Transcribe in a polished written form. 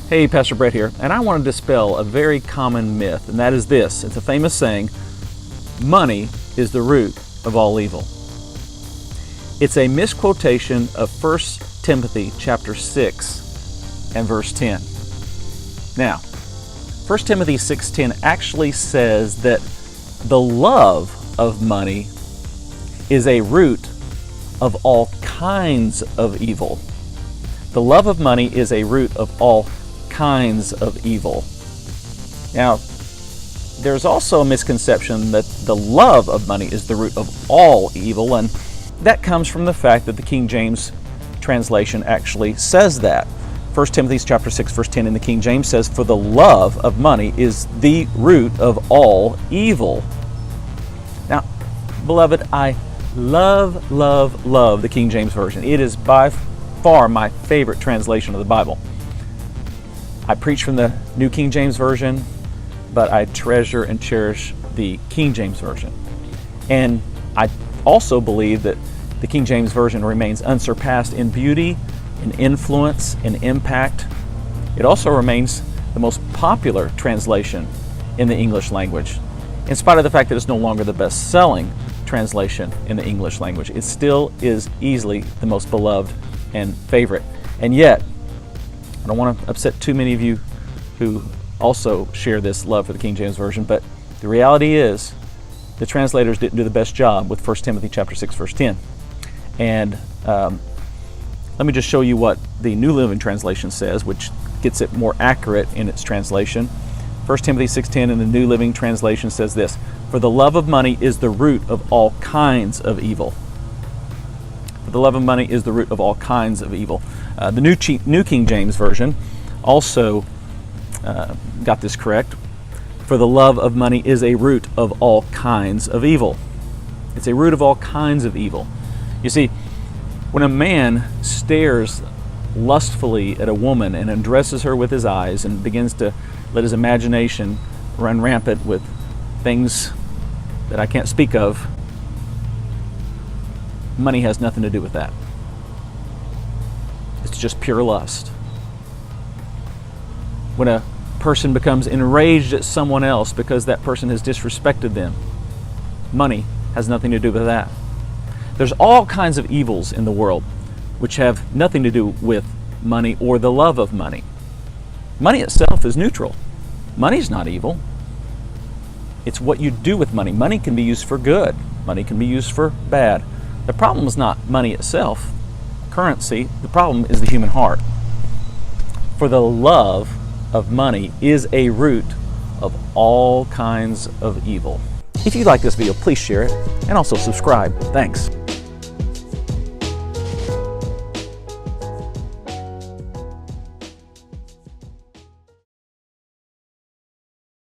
Hey, Pastor Brett here, and I want to dispel a very common myth, and that is this. It's a famous saying, money is the root of all evil. It's a misquotation of 1 Timothy chapter 6 and verse 10. Now, 1 Timothy 6:10 actually says that the love of money is a root of all kinds of evil. The love of money is a root of all kinds of evil. Now, there's also a misconception that the love of money is the root of all evil, and that comes from the fact that the King James translation actually says that. 1 Timothy chapter 6 verse 10 in the King James says, "For the love of money is the root of all evil." Now, beloved, I love the King James Version. It is by far my favorite translation of the Bible. I preach from the New King James Version, but I treasure and cherish the King James Version. And I also believe that the King James Version remains unsurpassed in beauty, in influence, in impact. It also remains the most popular translation in the English language. In spite of the fact that it's no longer the best-selling translation in the English language, it still is easily the most beloved and favorite. And yet, I don't want to upset too many of you who also share this love for the King James Version, but the reality is the translators didn't do the best job with 1 Timothy chapter 6 verse 10. And let me just show you what the New Living Translation says, which gets it more accurate in its translation. 1 Timothy 6:10 in the New Living Translation says this, "For the love of money is the root of all kinds of evil." For the love of money is the root of all kinds of evil. The New King James Version also got this correct. For the love of money is a root of all kinds of evil. It's a root of all kinds of evil. You see, when a man stares lustfully at a woman and undresses her with his eyes and begins to let his imagination run rampant with things that I can't speak of, money has nothing to do with that. It's just pure lust. When a person becomes enraged at someone else because that person has disrespected them, money has nothing to do with that. There's all kinds of evils in the world which have nothing to do with money or the love of money. Money itself is neutral. Money's not evil. It's what you do with money. Money can be used for good. Money can be used for bad. The problem is not money itself, currency. The problem is the human heart. For the love of money is a root of all kinds of evil. If you like this video, please share it and also subscribe. Thanks.